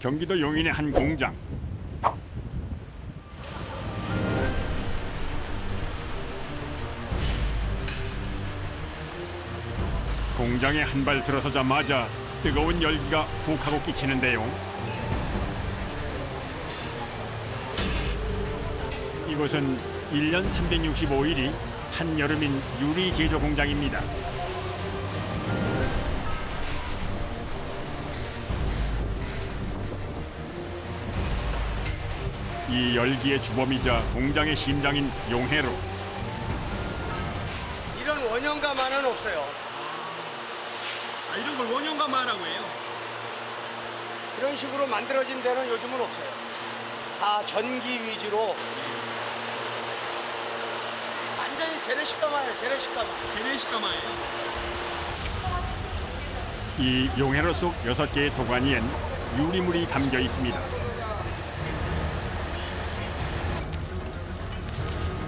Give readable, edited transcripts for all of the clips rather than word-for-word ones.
경기도 용인의 한 공장. 공장에 한 발 들어서자마자 뜨거운 열기가 훅 하고 끼치는데요. 이곳은 1년 365일이 한여름인 유리 제조 공장입니다. 이 열기의 주범이자 공장의 심장인 용해로. 이런 원형가마는 없어요. 이런 걸 원형가마라고 해요? 이런 식으로 만들어진 데는 요즘은 없어요. 다 전기 위주로. 완전히 재래식가마예요, 재래식가마. 재래식가마예요. 이 용해로 속 6개의 도가니엔 유리물이 담겨 있습니다.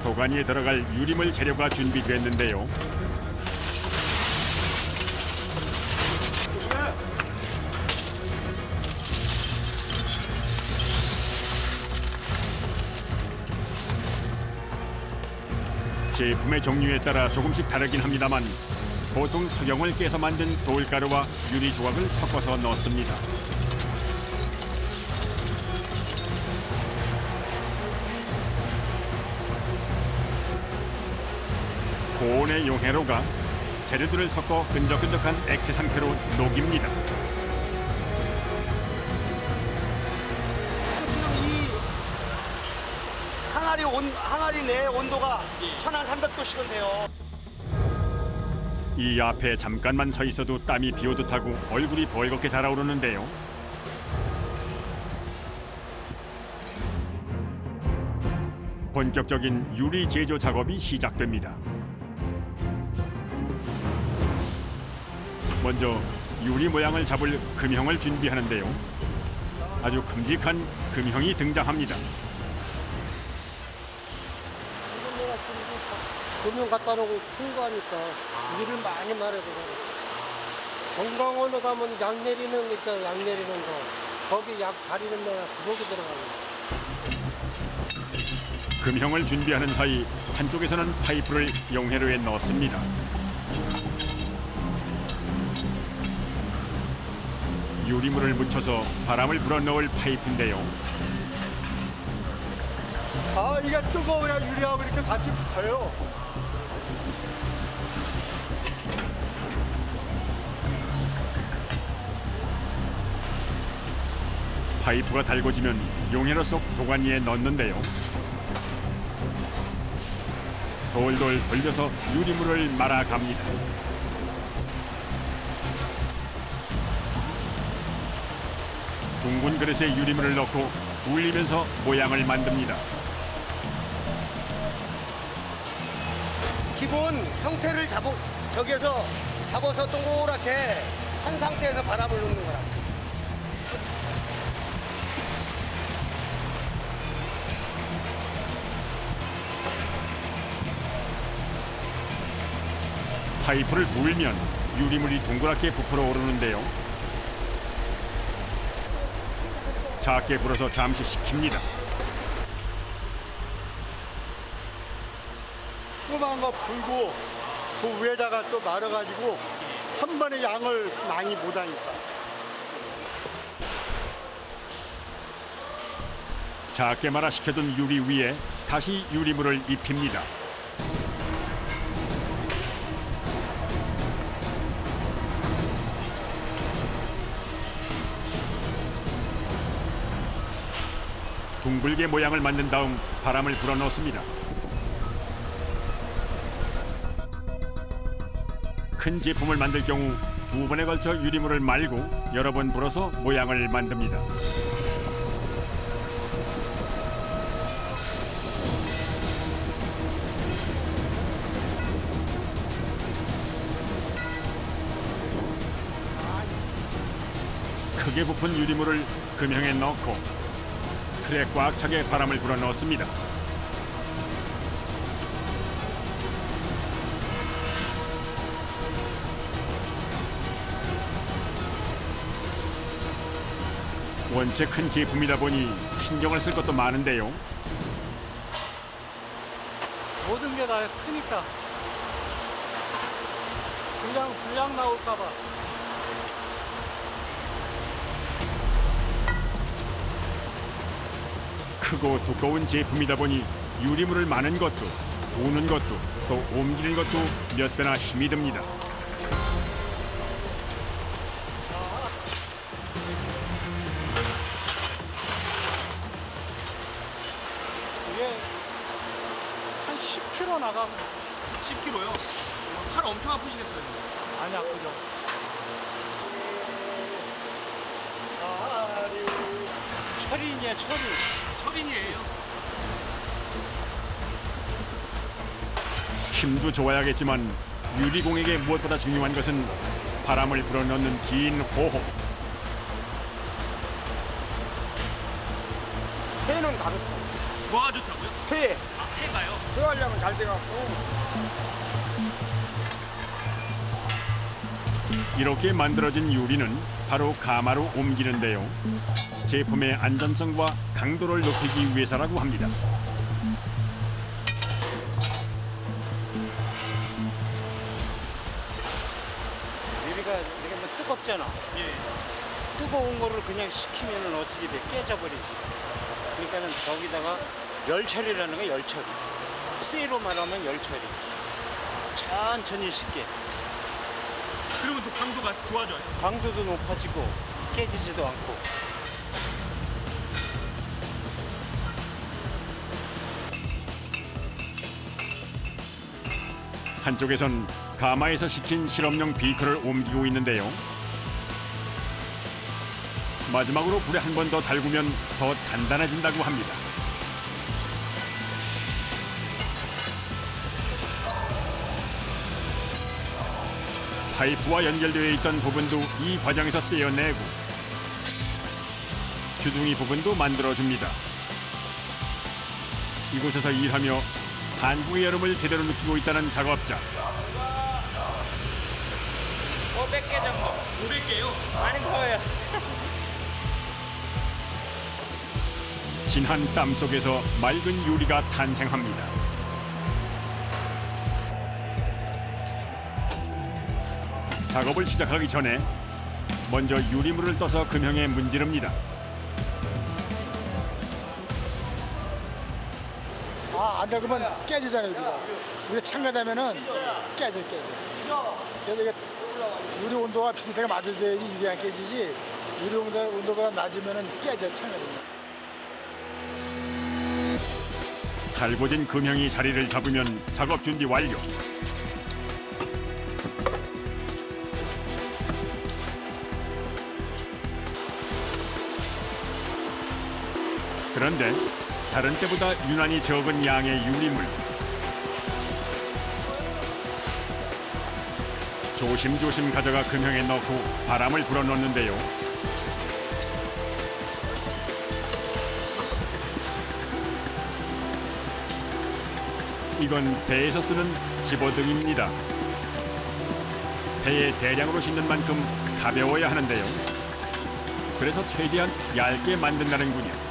도가니에 들어갈 유리물 재료가 준비됐는데요. 제품의 종류에 따라 조금씩 다르긴 합니다만 보통 석영을 깨서 만든 돌가루와 유리 조각을 섞어서 넣습니다. 고온의 용해로가 재료들을 섞어 끈적끈적한 액체 상태로 녹입니다. 지금 이 항아리 내 온도가 1300도씩은 돼요. 이 앞에 잠깐만 서 있어도 땀이 비오듯 하고 얼굴이 벌겋게 달아오르는데요. 본격적인 유리 제조 작업이 시작됩니다. 먼저 유리 모양을 잡을 금형을 준비하는데요. 아주 큼직한 금형이 등장합니다. 금형 갖다 놓고 큰 거 하니까 일을 많이 말해야 되잖아. 건강원로 가면 약 내리는 거 있잖아, 약 내리는 거. 거기 약 가리는 데가 구석이 들어가요. 금형을 준비하는 사이 한쪽에서는 파이프를 용해로에 넣습니다. 유리물을 묻혀서 바람을 불어넣을 파이프인데요. 아, 이게 뜨거워야 유리하고 이렇게 같이 붙어요. 파이프가 달궈지면 용해로 속 도가니에 넣는데요. 돌돌 돌려서 유리물을 말아갑니다. 둥근 그릇에 유리물을 넣고 굴리면서 모양을 만듭니다. 기본 형태를 저기에서 잡아서 동그랗게 한 상태에서 바람을 넣는 거라. 파이프를 불면 유리물이 동그랗게 부풀어 오르는데요. 작게 불어서 잠시 식힙니다. 조그만 거 불고 그 위에다가 또 말아가지고 한 번에 양을 많이 못하니까. 작게 말아 식혀둔 유리 위에 다시 유리물을 입힙니다. 둥글게 모양을 만든 다음 바람을 불어넣습니다. 큰 제품을 만들 경우 2번에 걸쳐 유리물을 말고 여러 번 불어서 모양을 만듭니다. 크게 부푼 유리물을 금형에 넣고 틀에 꽉 차게 바람을 불어넣습니다. 원체 큰 제품이다 보니 신경을 쓸 것도 많은데요. 모든 게 다 크니까 불량 나올까 봐. 크고 두꺼운 제품이다 보니 유리물을 마는 것도 보는 것도 또 옮기는 것도 몇 배나 힘이 듭니다. 이게 한 10kg 나가면 10kg요? 팔 엄청 아프시겠어요. 안 아프죠. 철인이야, 철인. 철인이에요. 힘도 좋아야겠지만 유리공에게 무엇보다 중요한 것은 바람을 불어넣는 긴 호흡. 회는 다르다. 뭐가 좋다고요? 회. 아, 해가요? 회 하려면 잘 돼갖고. 이렇게 만들어진 유리는 바로 가마로 옮기는데요. 제품의 안전성과 강도를 높이기 위해서라고 합니다. 유리가 이게 뭐 뜨겁잖아. 예. 뜨거운 거를 그냥 식히면은 어떻게 돼? 깨져버리지. 그러니까는 저기다가 열처리라는 거야, 열처리. C로 말하면 열처리. 천천히 식게. 그러면 또 강도가 좋아져요. 강도도 높아지고 깨지지도 않고. 한쪽에선 가마에서 식힌 실험용 비커를 옮기고 있는데요. 마지막으로 불에 한 번 더 달구면 더 단단해진다고 합니다. 파이프와 연결되어 있던 부분도 이 과정에서 떼어내고 주둥이 부분도 만들어줍니다. 이곳에서 일하며 한국의 여름을 제대로 느끼고 있다는 작업자. 500개 정도. 500개요? 많은 거예요. 진한 땀 속에서 맑은 유리가 탄생합니다. 작업을 시작하기 전에 먼저 유리물을 떠서 금형에 문지릅니다. 안 닦으면 깨지잖아요, 여기가. 우리가 첨가되면은 깨져. 그래서 이게 유리 온도가 비슷하게 맞아줘야지 유리 안 깨지지. 유리 온도가 낮으면은 깨져, 첨가되면. 달궈진 금형이 자리를 잡으면 작업 준비 완료. 그런데 다른 때보다 유난히 적은 양의 유리물. 조심조심 가져가 금형에 넣고 바람을 불어넣는데요. 이건 배에서 쓰는 집어등입니다. 배에 대량으로 싣는 만큼 가벼워야 하는데요. 그래서 최대한 얇게 만든다는군요.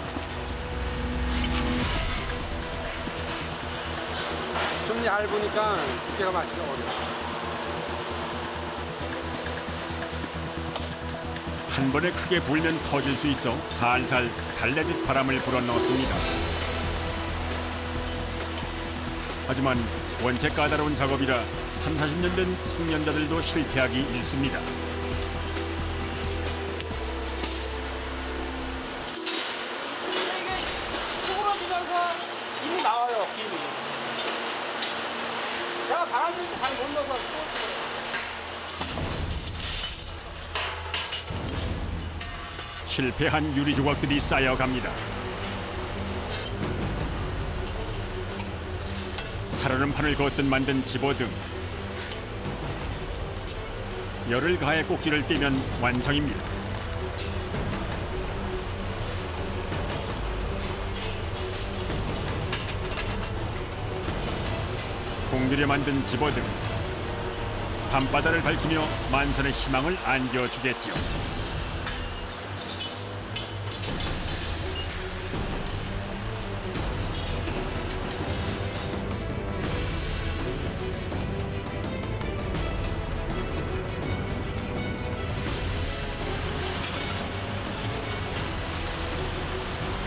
좀 얇으니까 두께가 맞기가 어려워. 한 번에 크게 불면 터질 수 있어 살살 달래듯 바람을 불어넣습니다. 하지만 원체 까다로운 작업이라 30-40년 된 숙련자들도 실패하기 일쑤입니다. 쭈그러지면서 김이 나와요, 김이. 제가 바람 불지 잘 못 넣어서 실패한 유리 조각들이 쌓여갑니다. 살얼음 판을 걷듯 만든 집어등. 열을 가해 꼭지를 떼면 완성입니다. 공들여 만든 집어등. 밤바다를 밝히며 만선의 희망을 안겨주겠지요.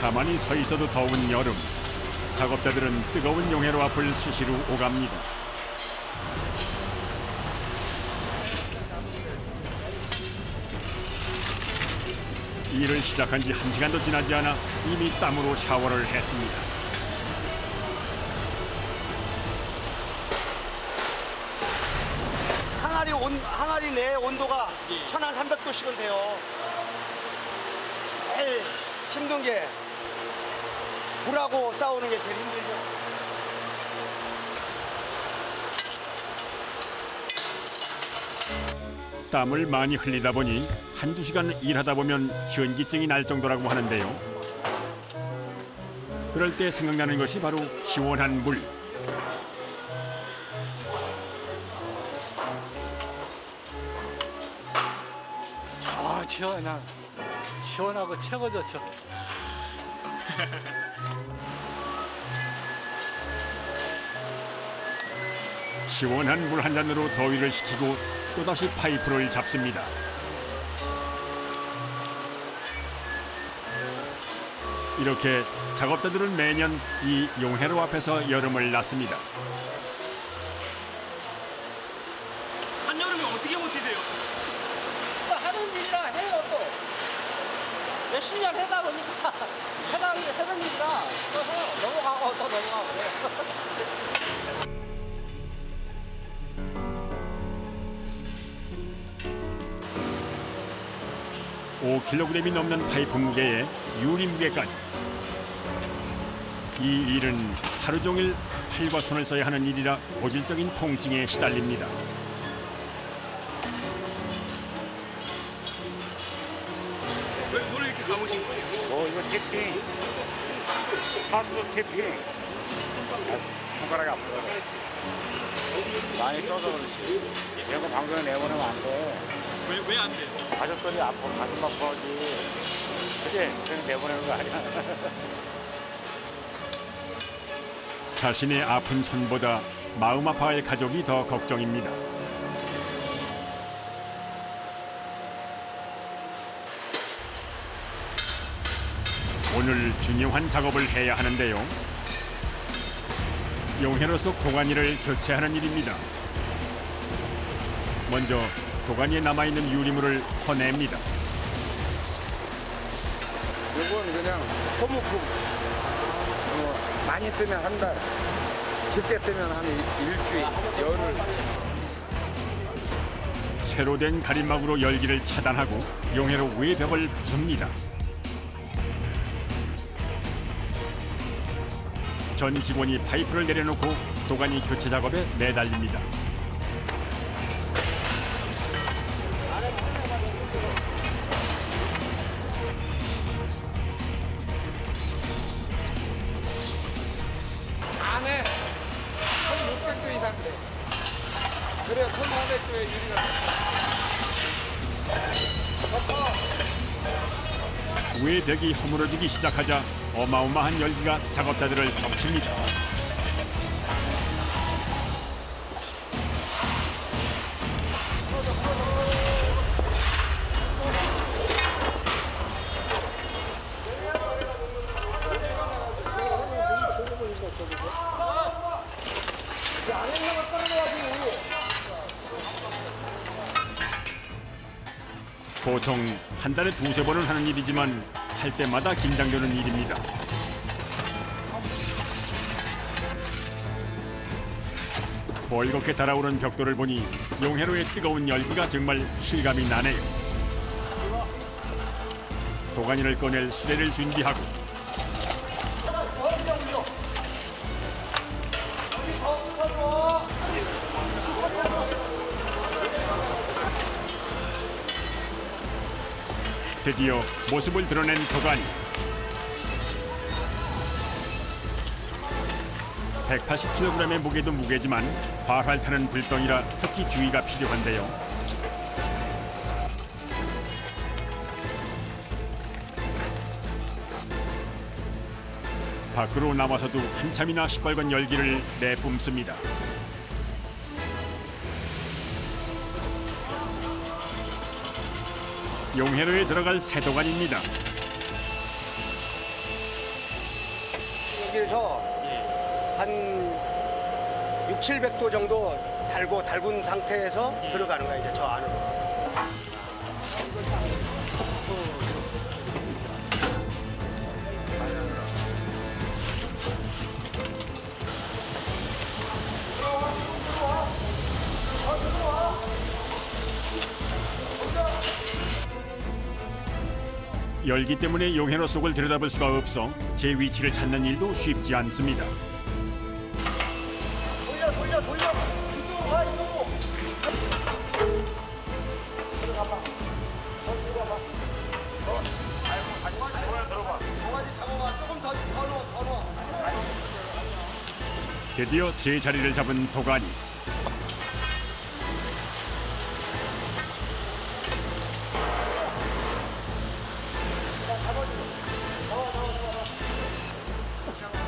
가만히 서 있어도 더운 여름. 작업자들은 뜨거운 용해로 앞을 수시로 오갑니다. 일을 시작한 지 1시간도 지나지 않아 이미 땀으로 샤워를 했습니다. 항아리 내 온도가 1300도씩은 돼요. 제일 힘든 게 불하고 싸우는 게 제일 힘들죠. 땀을 많이 흘리다 보니 한두 시간 일하다 보면 현기증이 날 정도라고 하는데요. 그럴 때 생각나는 것이 바로 시원한 물. 시원하고 최고 좋죠. 시원한 물 한 잔으로 더위를 식히고 또다시 파이프를 잡습니다. 이렇게 작업자들은 매년 이 용해로 앞에서 여름을 났습니다. 한여름에 어떻게 버티세요? 하는 일이라 해요 또. 몇십 년 하다 보니까 하는 일이라 또 해요. 넘어가고 또 넘어가고 그래요. 5kg이 넘는 파이프 무게에 유리 무게까지. 이 일은 하루 종일 팔과 손을 써야 하는 일이라 고질적인 통증에 시달립니다. 뭘 이렇게 감으신 거예요? 이거 태핑, 파스 태핑. 손가락이 아프다. 많이 써서 그렇지. 이거 방송에 내보내면 안 돼. 왜 안 돼요? 가족들이 아파, 가슴 아파하지. 그치? 그냥 내보내는 거 아니야. 자신의 아픈 손보다 마음 아파할 가족이 더 걱정입니다. 오늘 중요한 작업을 해야 하는데요. 용해로서 도가니를 교체하는 일입니다. 먼저 도가니에 남아있는 유리물을 퍼냅니다. 이건 그냥 소모품. 많이 뜨면 한 달, 적게 뜨면 한 일주일, 열흘. 새로 된 가림막으로 열기를 차단하고 용해로 위의 벽을 부숩니다. 전 직원이 파이프를 내려놓고 도가니 교체 작업에 매달립니다. 안에 1,600도 이상 돼. 그래야 1,500도에 유리가 위의 벽이 허물어지기 시작하자 어마어마한 열기가 작업자들을 덮칩니다. 보통 한 달에 2~3번은 하는 일이지만 할 때마다 긴장되는 일입니다. 벌겋게 달아오른 벽돌을 보니 용해로의 뜨거운 열기가 정말 실감이 나네요. 도가니를 꺼낼 수레를 준비하고 드디어 모습을 드러낸 도가니. 180kg의 무게도 무게지만 활활 타는 불덩이라 특히 주의가 필요한데요. 밖으로 나와서도 한참이나 시뻘건 열기를 내뿜습니다. 용해로에 들어갈 새 도가니입니다. 전기실에서 한 6, 700도 정도 달군 상태에서 들어가는 거야, 이제 저 안으로. 열기 때문에 용해로 속을 들여다볼 수가 없어 제 위치를 찾는 일도 쉽지 않습니다. 돌려. 이쪽으로 가, 이쪽으로. 들어가봐. 들어가. 동아지 잡아봐. 조금 더 넣어. 드디어 제 자리를 잡은 도가니.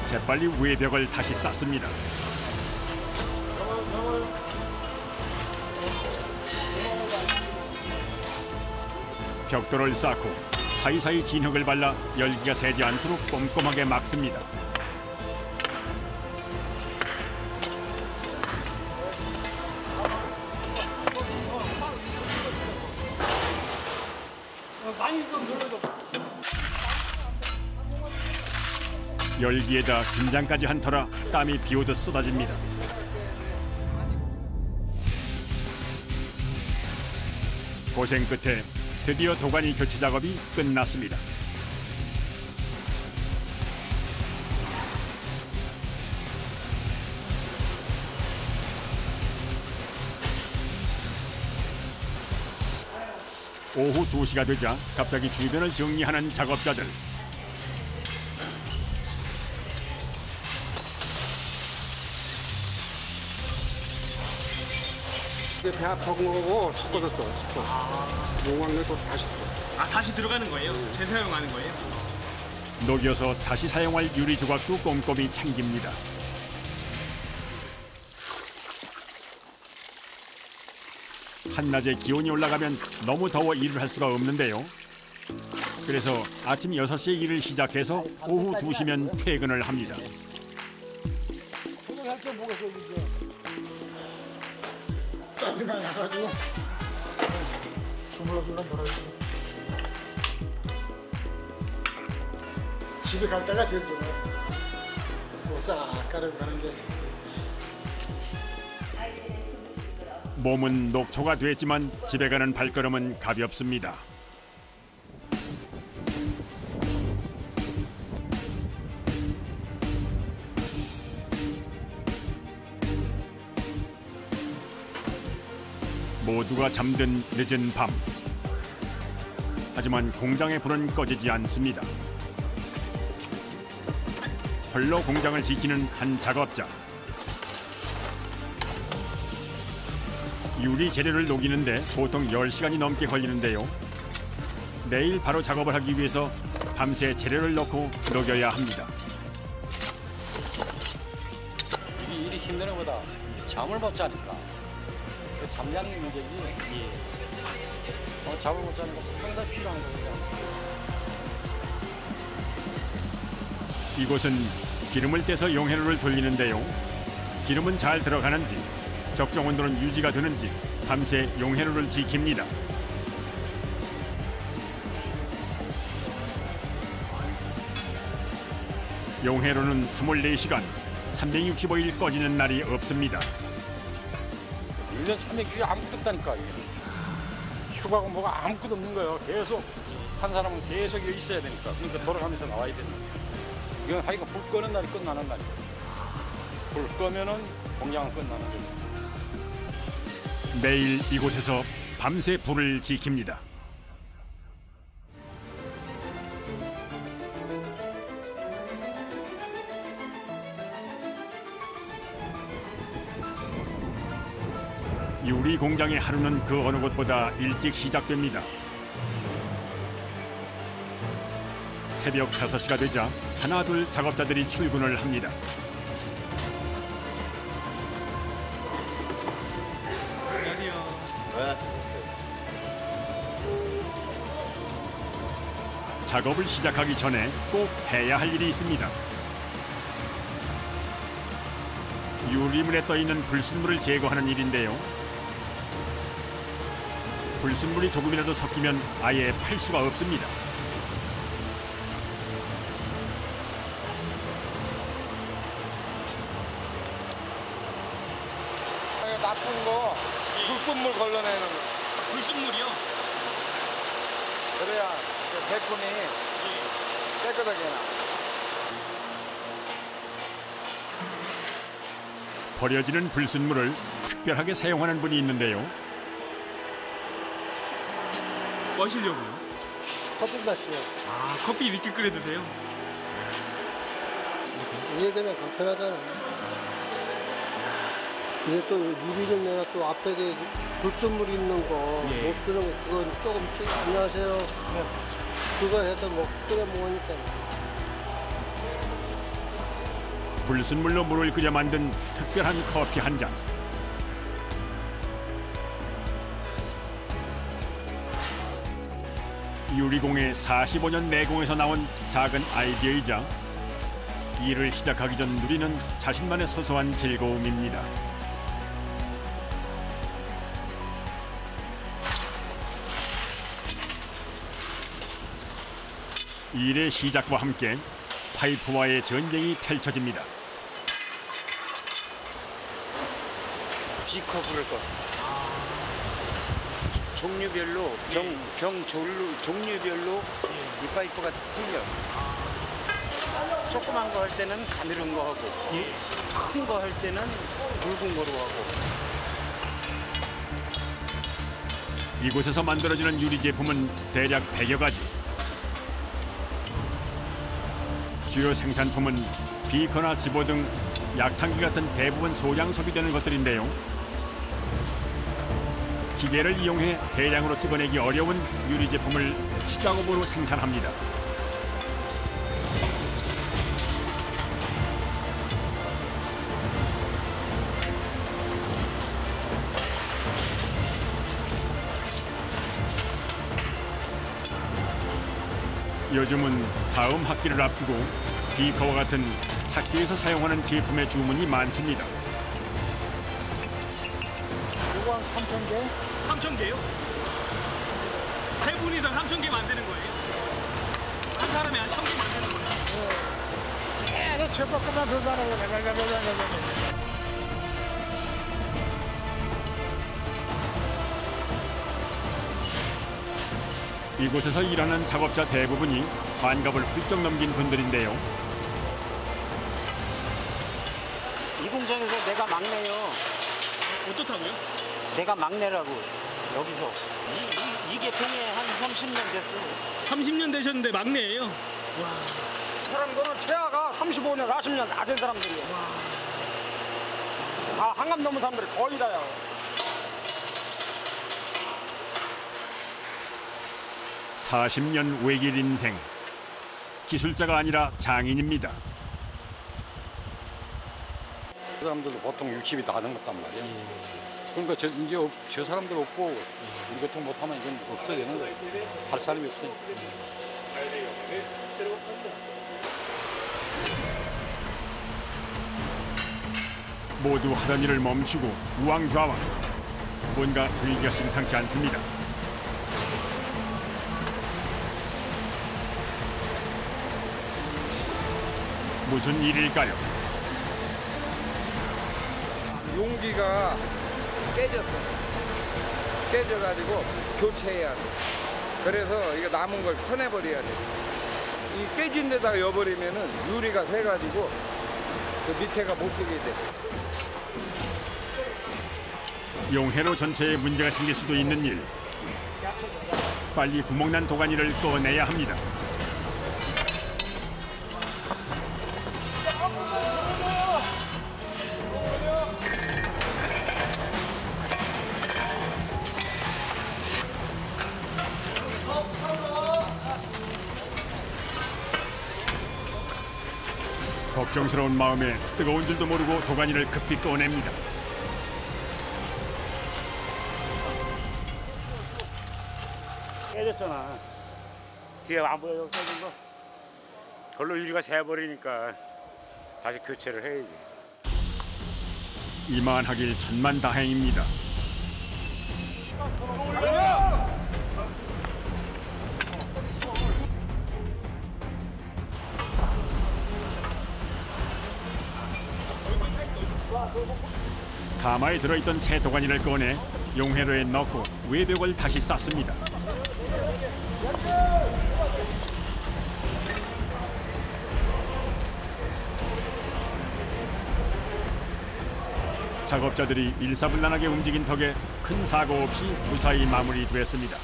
재빨리 외벽을 다시 쌓습니다. 벽돌을 쌓고 사이사이 진흙을 발라 열기가 새지 않도록 꼼꼼하게 막습니다. 열기에다 긴장까지 한 터라 땀이 비오듯 쏟아집니다. 고생 끝에 드디어 도가니 교체 작업이 끝났습니다. 오후 2시가 되자 갑자기 주변을 정리하는 작업자들. 배 아픈 거고 섞어서 써. 용광로 또 다시 써. 다시 들어가는 거예요? 재사용하는 거예요? 녹여서 다시 사용할 유리 조각도 꼼꼼히 챙깁니다. 한낮에 기온이 올라가면 너무 더워 일을 할 수가 없는데요. 그래서 아침 6시에 일을 시작해서 오후 2시면 퇴근을 합니다. 할게 뭐가 있어, 이제. 땀이나 나가지고 주물러주면 돌아가지. 집에 갈 때가 제일 좋아. 싹 가르고 가는 게. 몸은 녹초가 됐지만 집에 가는 발걸음은 가볍습니다. 모두가 잠든 늦은 밤. 하지만 공장의 불은 꺼지지 않습니다. 홀로 공장을 지키는 한 작업자. 유리 재료를 녹이는데 보통 10시간이 넘게 걸리는데요. 내일 바로 작업을 하기 위해서 밤새 재료를 넣고 녹여야 합니다. 이게 일이 힘든 것보다 잠을 못 자니까 잠자는 문제지. 잠을 못 자니까 상당히 필요한 거거든요. 이곳은 기름을 떼서 용해로를 돌리는데요. 기름은 잘 들어가는지 적정 온도는 유지가 되는지 밤새 용해로를 지킵니다. 용해로는 24시간 365일 꺼지는 날이 없습니다. 1년 300주에 아무것도 없다니까. 휴가고 뭐가 아무것도 없는 거예요. 계속 한 사람은 계속 여기 있어야 되니까. 그러니까 돌아가면서 나와야 되는 거예요. 이건 하여간 불 끄는 날이 끝나는 날이에요. 불 끄면은 공장은 끝나는 거죠. 매일 이곳에서 밤새 불을 지킵니다. 유리 공장의 하루는 그 어느 곳보다 일찍 시작됩니다. 새벽 5시가 되자 하나둘 작업자들이 출근을 합니다. 작업을 시작하기 전에 꼭 해야 할 일이 있습니다. 유리문에 떠있는 불순물을 제거하는 일인데요. 불순물이 조금이라도 섞이면 아예 팔 수가 없습니다. 나쁜 거 불순물 걸러내는 거. 불순물이요? 그래야 제품이 깨끗하게 나. 버려지는 불순물을 특별하게 사용하는 분이 있는데요. 뭐 하시려고요? 커피 마시요. 아, 커피 이렇게 끓여도 돼요? 이게 그냥 간편하잖아. 이게 또 유리는 내가 또 앞에 불순물 있는 거, 못 쓰는 거, 그건 조금, 안녕하세요. 그거 해서 끓여 먹으니까. 불순물로 물을 끓여 만든 특별한 커피 한 잔. 유리공예 45년 내공에서 나온 작은 아이디어이자 일을 시작하기 전 누리는 자신만의 소소한 즐거움입니다. 일의 시작과 함께 파이프와의 전쟁이 펼쳐집니다. B컵을 거. 종류별로 종류별로 이 파이프가 틀려. 조그만 거 할 때는 가늘은 거 하고, 큰 거 할 때는 굵은 거로 하고. 이곳에서 만들어지는 유리 제품은 대략 100여 가지. 주요 생산품은 비커나 집어 등 약탕기 같은 대부분 소량 소비되는 것들인데요. 기계를 이용해 대량으로 찍어내기 어려운 유리 제품을 수작업으로 생산합니다. 요즘은 다음 학기를 앞두고 비커와 같은 학교에서 사용하는 제품의 주문이 많습니다. 이거 한 3,000개? 3,000개요? 8분이서 3,000개 만드는 거예요? 한 사람이 한 1,000개 만드는 거예요? 계속 제법만 더 가는 거야. 이곳에서 일하는 작업자 대부분이 반갑을 훌쩍 넘긴 분들인데요. 이 공장에서 내가 막내요. 어떻다고요? 내가 막내라고. 여기서. 이게 통에 한 30년 됐어. 30년 되셨는데 막내예요? 사람들은 최하가 35년, 40년 다 된 사람들이에요. 다 한갑 넘은 사람들이 거의 다요. 40년 외길 인생. 기술자가 아니라 장인입니다. 그 사람들도 보통 60이 다 넘었단 말이야. 그러니까 이제 저 사람들 없고 우리 같은 거 못하면 이건 없어야 되는 거예요. 할 사람이 없으니까. 모두 하던 일을 멈추고 우왕좌왕. 뭔가 분위기가 심상치 않습니다. 무슨 일일까요? 용기가 깨졌어. 깨져가지고 교체해야 돼. 그래서 이거 남은 걸 퍼내버려야 돼. 이 깨진 데다가 여버리면은 유리가 새가지고 그 밑에가 못 뜨게 돼. 용해로 전체에 문제가 생길 수도 있는 일. 빨리 구멍난 도가니를 꺼내야 합니다. 걱정스러운 마음에 뜨거운 줄도 모르고 도가니를 급히 꺼냅니다. 깨졌잖아. 뒤에 안 보여요, 깨진 거? 별로 유리가 새버리니까 다시 교체를 해야지. 이만하길 천만다행입니다. 가마에 들어있던 새 도가니를 꺼내 용해로에 넣고 외벽을 다시 쌓습니다. 작업자들이 일사불란하게 움직인 덕에 큰 사고 없이 무사히 마무리됐습니다.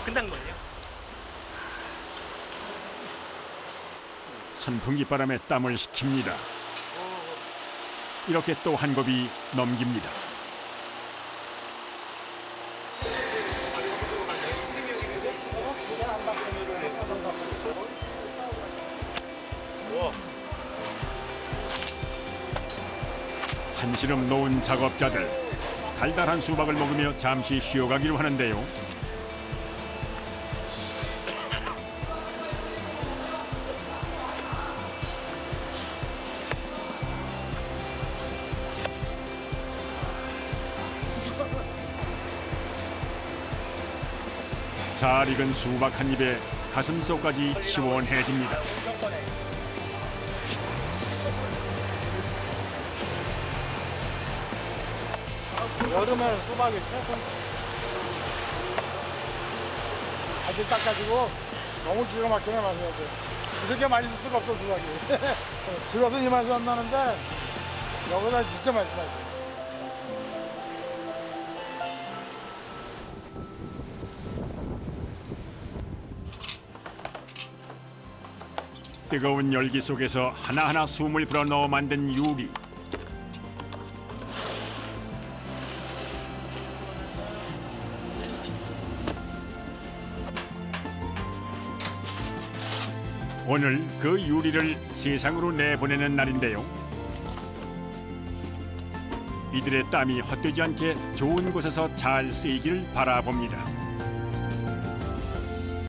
끝난 거예요? 선풍기 바람에 땀을 식힙니다. 이렇게 또 한 곱이 넘깁니다. 한시름 놓은 작업자들, 달달한 수박을 먹으며 잠시 쉬어가기로 하는데요. 잘 익은 수박 한 입에 가슴속까지 시원해집니다. 여름에는 수박이 최고. 아주 닦아지고 너무 기가 막히게 맛이야. 이렇게 맛있을 수가 없어 수박이. 집에서 이 맛이 안 나는데 여기다 진짜 맛있어. 뜨거운 열기 속에서 하나하나 숨을 불어넣어 만든 유리. 오늘 그 유리를 세상으로 내보내는 날인데요. 이들의 땀이 헛되지 않게 좋은 곳에서 잘 쓰이길 바라봅니다.